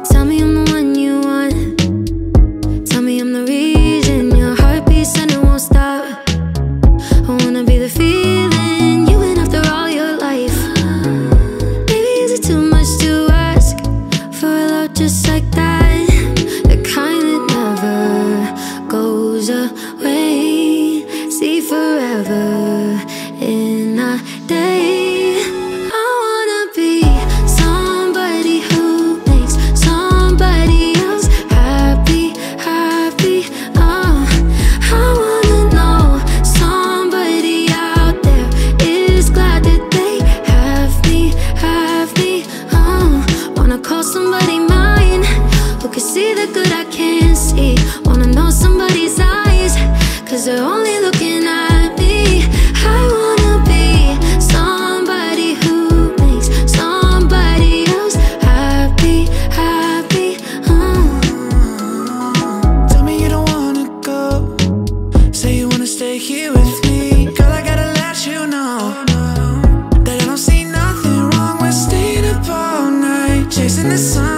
Tell me I'm the one you want. Tell me I'm the reason your heart beats and it won't stop. I wanna be the feeling you in after all your life. Maybe is it too much to ask for a love just like that? The kind that never goes away. See forever in a day. I wanna be somebody who makes somebody else happy, happy. I wanna know somebody out there is glad that they have me, have me. Wanna call somebody mine who can see the good I can't see. Wanna know somebody's eyes, 'cause they're only looking at me. I wanna be somebody who makes somebody else happy, happy. Tell me you don't wanna go. Say you wanna stay here with me. Girl, I gotta let you know that I don't see nothing wrong with staying up all night, chasing the sun.